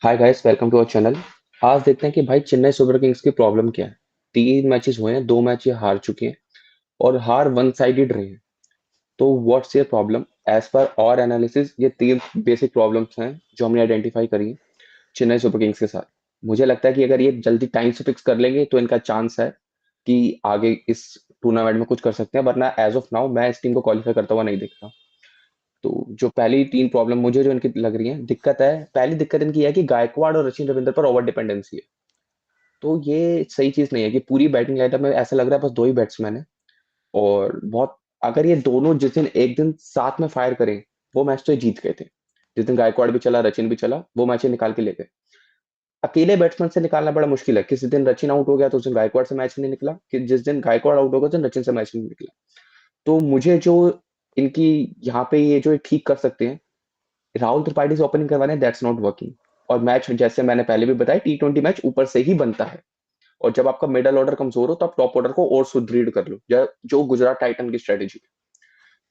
Hi guys, welcome to our channel. आज देखते हैं कि भाई चेन्नई सुपर किंग्स की प्रॉब्लम क्या है। 3 मैचेस हुए हैं, 2 मैच ये हार चुके हैं और हार वन साइडेड रहे हैं। तो what's your problem? As per और एनालिसिस ये 3 बेसिक प्रॉब्लम्स हैं जो हमने आइडेंटिफाई करी हैं चेन्नई सुपर किंग्स के साथ। मुझे लगता है कि अगर ये जल्दी टाइम से फिक्स कर लेंगे तो इनका चांस है कि आगे इस टूर्नामेंट में कुछ कर सकते हैं, वरना एज ऑफ नाउ मैं इस टीम को क्वालिफाई करता हुआ नहीं देखता। तो जो पहली 3 प्रॉब्लम मुझे जो इनकी लग रही है, दिक्कत है, पहली दिक्कत इनकी है कि गायकवाड़ और सचिन रविंद्र पर ओवर डिपेंडेंसी है। तो ये सही चीज नहीं है कि पूरी बैटिंग लाइनअप में ऐसा लग रहा है बस 2 ही बैट्समैन है। और बहुत, अगर ये दोनों जिस दिन एक दिन साथ में फायर करें, वो मैच तो ये जीत गए थे। जिस दिन गायकवाड़ भी चला, रचिन भी चला, वो मैच ये निकाल के ले गए। अकेले बैट्समैन से निकालना बड़ा मुश्किल है। किसी दिन रचिन आउट हो गया तो उस दिन गायकवाड़ से मैच नहीं निकला, कि जिस दिन गायकवाड़ आउट हो गया उस दिन रचिन से मैच नहीं निकला। तो मुझे जो इनकी यहाँ पे ये जो ठीक कर सकते हैं, राहुल त्रिपाठी से ओपनिंग करवाने, दैट्स नॉट वर्किंग। और मैच जैसे मैंने पहले भी बताया, T20 मैच ऊपर से ही बनता है। और जब आपका मिडल ऑर्डर कमजोर हो तो आप टॉप ऑर्डर को और सुदृढ़ कर लो, जो गुजरात टाइटन की स्ट्रेटेजी है।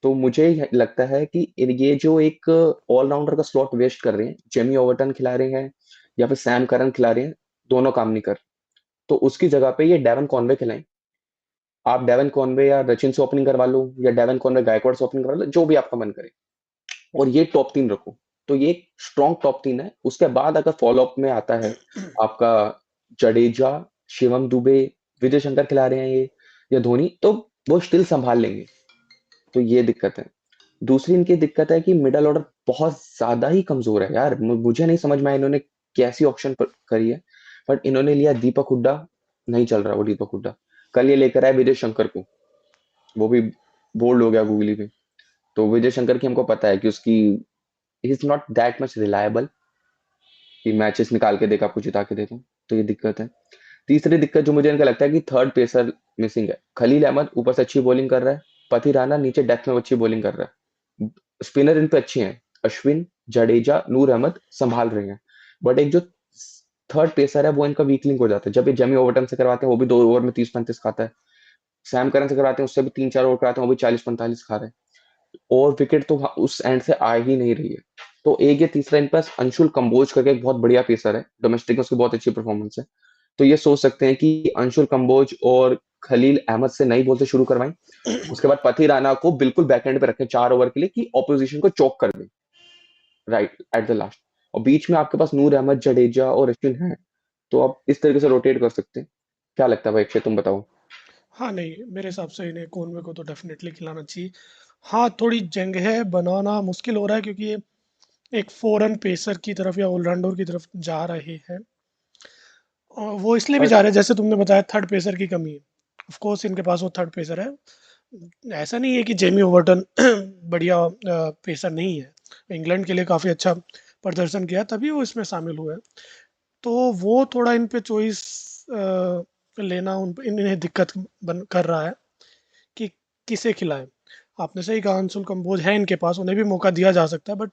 तो मुझे लगता है कि ये जो एक ऑलराउंडर का स्लॉट वेस्ट कर रहे हैं, जेमी ओवर्टन खिला रहे हैं या फिर सैम करन खिला रहे हैं, दोनों काम नहीं कर रहे। तो उसकी जगह पे ये डेवन कॉनवे खिलाएं। आप डेवन कॉनवे या रचिन से ओपनिंग करवा लो, या डेवन कॉनवे गायकवाड़ से ओपनिंग करवा लो, जो भी आपका मन करे। और ये टॉप 3 रखो। तो ये स्ट्रॉन्ग टॉप 3 है। उसके बाद अगर फॉलोअप में आता है आपका जडेजा, शिवम दुबे, विजय शंकर खिला रहे हैं ये, या धोनी, तो वो स्टिल संभाल लेंगे। तो ये दिक्कत है। दूसरी इनकी दिक्कत है कि मिडल ऑर्डर बहुत ज्यादा ही कमजोर है यार। मुझे नहीं समझ में आया इन्होंने कैसी ऑप्शन करी है। बट इन्होंने लिया दीपक हुड्डा। नहीं चल रहा वो दीपक हुड्डा। कल ये लेकर आए विजय शंकर को, वो भी बोल्ड हो गया गूगली पे। तो विजय शंकर की हमको पता है कि उसकी, he is not that much reliable कि मैचेस निकाल के देगा, आपको जिता के देगा। तो ये दिक्कत है। तीसरी दिक्कत जो मुझे इनका लगता है कि थर्ड पेसर मिसिंग है। खलील अहमद ऊपर से अच्छी बॉलिंग कर रहा है, पति राणा नीचे डेथ में अच्छी बॉलिंग कर रहा है, स्पिनर इन पे अच्छे हैं, अश्विन, जडेजा, नूर अहमद संभाल रहे हैं। बट एक जो थर्ड पेसर है वो इनका वीकलिंग हो जाता है। जब ये जमी ओवरटन से करवाते हैं वो भी 2 ओवर में 30-35 खाता है। सैम करन से करवाते हैं उससे भी 3-4 ओवर कराते हैं, वो भी 40-45 खा रहे हैं। और विकेट तो उस एंड से आ ही नहीं रही है। तो एक ये तीसरा इन पास अंशुल कंबोज करके एक बहुत बढ़िया पेसर है, डोमेस्टिक में उसकी बहुत अच्छी परफॉर्मेंस है। तो ये सोच सकते हैं कि अंशुल कंबोज और खलील अहमद से नई बॉल से शुरू करवाएं। उसके बाद पथी राणा को बिल्कुल बैकएंड पे रखें 4 ओवर के लिए, कि ऑपोजिशन को चौक कर दें राइट एट द लास्ट। और बीच में आपके पास नूर अहमद, जडेजा और अश्विन है। तो आप इस तरीके से रोटेट कर सकते हैं। क्या लगता है भाई अक्षय, तुम बताओ। हाँ, नहीं, मेरे हिसाब से इन्हें कॉनवे को तो डेफिनेटली खिलाना चाहिए। हाँ, थोड़ी जंग है, बनाना मुश्किल हो रहा है क्योंकि ये एक फॉरेन पेसर की तरफ या ऑलराउंडर की तरफ जा रहे हैं। और वो इसलिए भी बट जा रहे हैं, जैसे तुमने बताया, थर्ड पेसर की कमी है। ऑफ कोर्स इनके पास वो थर्ड पेसर है। ऐसा नहीं है कि जेमी ओवर्टन बढ़िया पेसर नहीं है। इंग्लैंड के लिए काफ़ी अच्छा प्रदर्शन किया तभी वो इसमें शामिल हुए हैं। तो वो थोड़ा इन पे चॉइस लेना इन्हें दिक्कत बन कर रहा है कि किसे खिलाएं। आपने सही कहा, अंशुल कंबोज है इनके पास, उन्हें भी मौका दिया जा सकता है, बट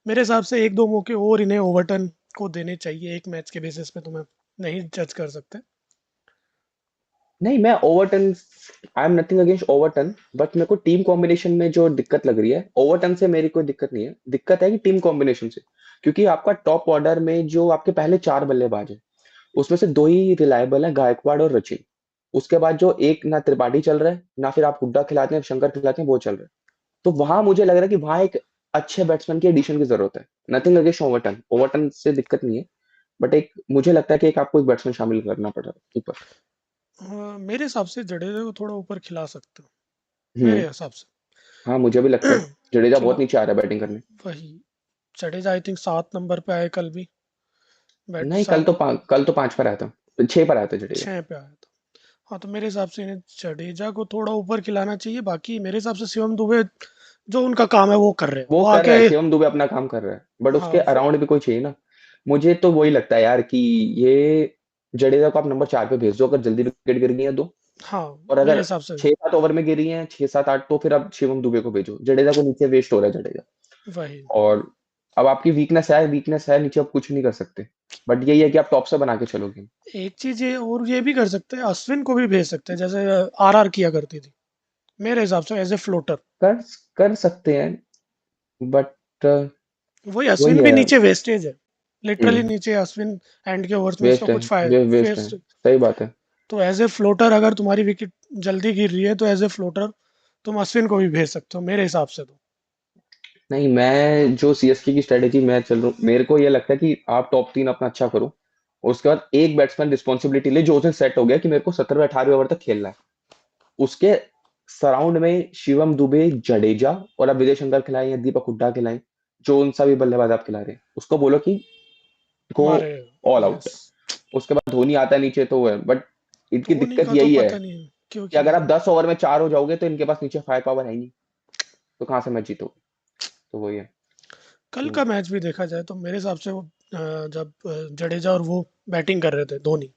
मेरे हिसाब से एक दो मौके और इन्हें ओवर्टन को देने चाहिए। एक मैच के बेसिस पे तुम्हें नहीं जज कर सकते। नहीं, मैं Overton, I am nothing against Overton, but मेरे को टीम कॉम्बिनेशन में जो दिक्कत लग रही है, ओवरटन से मेरी कोई दिक्कत नहीं है। दिक्कत है कि टीम कॉम्बिनेशन से। क्योंकि आपका टॉप ऑर्डर में जो आपके पहले 4 बल्लेबाज हैं, उसमें से 2 ही रिलायबल हैं, गायकवाड़ और रचिन। उसके बाद जो एक, ना त्रिपाठी चल रहा है, ना फिर आप हुड्डा खिलाते हैं, शंकर खिलाते हैं, वो चल रहा है। तो वहां मुझे लग रहा है कि वहां एक अच्छे बैट्समैन की एडिशन की जरूरत है। नथिंग अगेंस्ट ओवरटन, ओवरटन से दिक्कत नहीं है। बट एक मुझे लगता है कि एक आपको एक बैट्समैन शामिल करना पड़ा ऊपर। मेरे हिसाब से जडेजा को थोड़ा ऊपर खिला सकते हो, हम्म। मेरे हिसाब से। हाँ, मुझे भी लगता है। जडेजा खिला बहुत नीचे आ रहा है बैटिंग करने। वही, जडेजा आई थिंक 7 नंबर पे आए कल भी। बैट नहीं, सात कल तो 5 पर आया था, 6 पर आया था जडेजा। 6 पे आया था। हाँ, तो मेरे हिसाब से इन्हें जडेजा को थोड़ा ऊपर खिलाना चाहिए। बाकी मेरे हिसाब से शिवम दुबे जो उनका काम है वो कर रहे हैं, वो वो कर रहा आके। है, शिवम दुबे अपना काम कर रहा है, बट उसके हाँ अराउंड भी कोई चाहिए ना। मुझे तो वही लगता है यार कि ये जडेजा को आप नंबर 4 पे भेज दो अगर जल्दी विकेट गिर गई है तो। हाँ, और मेरे अगर हिसाब से 6-7 ओवर में गिरी है, 6-7-8, तो फिर अब शिवम दुबे को भेजो। जडेजा को नीचे वेस्ट हो रहा है जडेजा। वही। और अब आपकी वीकनेस है नीचे, आप कुछ नहीं कर सकते। बट यही है कि आप टॉप से बना के चलोगे। एक चीज ये और ये भी कर सकते हैं, अश्विन को भी भेज सकते हैं जैसे आरआर किया करती थी, मेरे हिसाब से एज ए फ्लोटर। कर कर सकते हैं, बट वही, वही अश्विन भी है। नीचे वेस्टेज है, लिटरली हम्म। नीचे अश्विन एंड के ओवर्स में उसका वेस्ट है, कुछ फायदा वेस्ट है, फेस। सही बात है। तो एज ए फ्लोटर अगर तुम्हारी विकेट जल्दी गिर रही है तो एज ए फ्लोटर तुम अश्विन को भी भेज सकते हो मेरे हिसाब से तो। नहीं, मैं जो सीएसके की स्ट्रेटेजी मैं चल रहा हूँ, मेरे को ये लगता है कि आप टॉप 3 अपना अच्छा करो, और उसके बाद एक बैट्समैन रिस्पॉन्सिबिलिटी ले जो उसने सेट हो गया कि मेरे को 17वें 18वें ओवर तक खेलना है। उसके सराउंड में शिवम दुबे, जडेजा, और आप विजय शंकर खिलाएं या दीपक हुड्डा खिलाएं, जो उनसा भी बल्लेबाज आप खिला रहे हैं, उसको बोलो कि गो मारे। All yes. आउट। उसके बाद धोनी आता है नीचे तो वो है, बट इनकी धोनी दिक्कत का तो यही है पता नहीं है क्यों कि अगर खेलेगा आप वो। 10 ओवर में 4 हो जाओगे तो इनके पास नीचे फायर पावर है नहीं, तो कहाँ से मैच जीतोगे? तो वही है। कल तो का मैच भी देखा जाए तो मेरे हिसाब से वो जब जडेजा और वो बैटिंग कर रहे थे धोनी,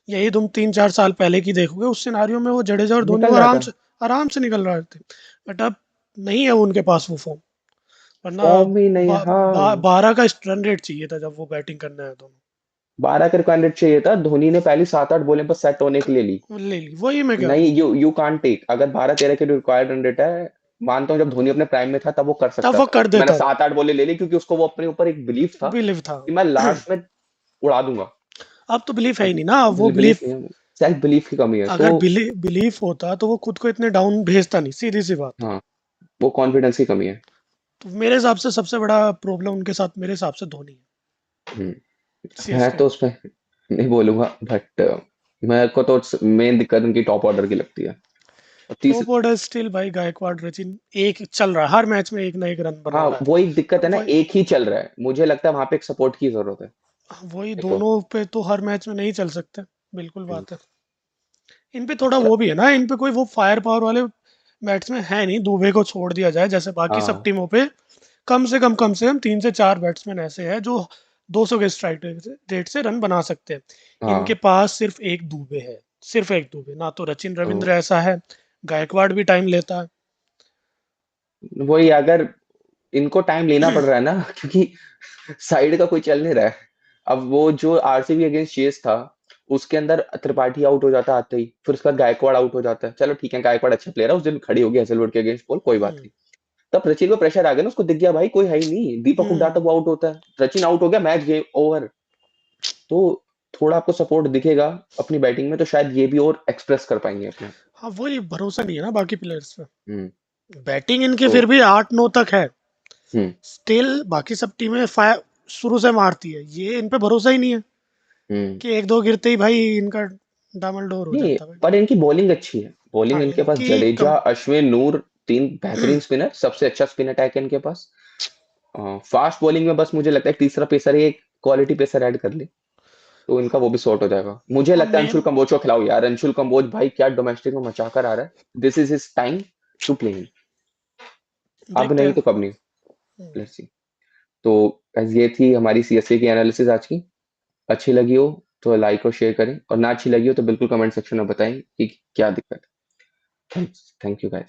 यही तुम 3-4 साल पहले की देखोगे उस सिनारियो में वो जडेजा और धोनी वो निकल रहा था। आराम से निकल रहे थे। बट अब नहीं है उनके पास वो फॉर्म। वरना फॉर्म भी नहीं है, हाँ। 12 का रन रेट चाहिए था जब वो बैटिंग करने आए दोनों। 12 का रिक्वायरमेंट चाहिए था, धोनी ने पहली 7 8 बॉलें पर सेट होने के लिए ली। वो ले ली, वही मैं कह रहा नहीं, हूँ। यू यू कांट टेक, अगर 12 13 के रिक्वायर्ड रन रेट है, मानता हूँ जब धोनी अपने प्राइम में था तब वो कर तब सकता वो था, कर मैंने देता था। 7 8 बॉलें ले ली क्योंकि उसको वो अपने ऊपर एक बिलीफ था बिलीव था। कि मैं लास्ट में उड़ा दूंगा। अब तो बिलीफ है ही बट नहीं ना वो बिलीफ बिलीफ। नहीं है, सेल्फ बिलीफ की कमी है तो। अगर बिलीफ होता तो वो खुद को इतने डाउन भेजता नहीं, सीधी सी बात। हाँ, वो कॉन्फिडेंस की कमी है। तो मेरे हिसाब से सबसे बड़ा प्रॉब्लम उनके साथ मेरे हिसाब से धोनी है, हम्म। मैं सीएसके तो में। उसमें नहीं बोलूंगा, बट मेरे को तो मेन दिक्कत उनकी टॉप ऑर्डर की लगती है। और तीस टॉप ऑर्डर स्टिल भाई गायकवाड़ रचिन एक चल रहा है, हर मैच में एक ना एक रन बना हाँ, रहा है। वो एक दिक्कत है पर ना, वही एक ही चल रहा है, मुझे लगता है वहां पे एक सपोर्ट की जरूरत है। वही देखो। दोनों पे तो हर मैच में नहीं चल सकते। बिल्कुल हम्म, बात है। इन पे थोड़ा अच्छा। वो भी है ना, इन पे कोई वो फायर पावर वाले बैट्समैन है नहीं, दुबे को छोड़ दिया जाए जैसे बाकी सब हाँ, टीमों पे। कम से कम 3 से 4 बैट्समैन ऐसे हैं जो 200 के स्ट्राइक रेट से रन बना सकते हैं। इनके हाँ। पास सिर्फ एक दुबे है, सिर्फ एक दुबे, ना तो रचिन तो रविंद्र ऐसा है। गायकवाड़ भी टाइम लेता वही, अगर इनको टाइम लेना है। पड़ रहा है ना क्योंकि साइड का कोई चल नहीं रहा है। अब वो जो आरसीबी अगेंस्ट चेस था, उसके अंदर त्रिपाठी आउट हो जाता आते ही, फिर उसके बाद गायकवाड़ आउट हो जाता है, चलो ठीक है, गायकवाड़ अच्छा प्लेयर है, उस दिन खड़ी होगी हैजलवुड के अगेंस्ट बॉल, कोई बात हम्म, नहीं। तब सचिन को प्रेशर आ गया ना, उसको दिख गया भाई कोई है ही नहीं, दीपक हुड्डा हम्म। तब वो आउट होता है, सचिन आउट हो गया, मैच गेम ओवर। तो थोड़ा आपको सपोर्ट दिखेगा अपनी बैटिंग में, तो शायद ये भी और एक्सप्रेस कर पाएंगे अपने आप। हाँ वही भरोसा नहीं है ना बाकी प्लेयर्स पे। हम्म। बैटिंग इनकी तो फिर भी 8-9 तक है। हम्म। स्टिल बाकी सब टीमें फायर शुरू से मारती है, ये इन पे भरोसा ही नहीं है हम्म। कि एक दो गिरते ही भाई इनका डामाडोल हो नहीं, जाता है। पर इनकी बॉलिंग अच्छी है, बॉलिंग हाँ इनके पास इनकी जडेजा, कम। अश्विन, नूर, 3 बेहतरीन स्पिनर, सबसे अच्छा स्पिन अटैक है इनके पास। फास्ट बॉलिंग में बस मुझे लगता है तीसरा पेसर, एक क्वालिटी पेसर ऐड कर ले तो इनका वो भी सॉर्ट हो जाएगा। मुझे हाँ लगता है अंशुल मेन कंबोज को खिलाओ यार, अंशुल कंबोज भाई क्या डोमेस्टिक में मचा कर आ रहा है, this is his time to play him. अब देखते नहीं हैं। तो कब नहीं। Let's see. तो guys, ये थी हमारी सीएसए की एनालिसिस आज की। अच्छी लगी हो तो लाइक और शेयर करें, और ना अच्छी लगी हो तो बिल्कुल कमेंट सेक्शन में बताएं कि क्या दिक्कत है। Thank you guys.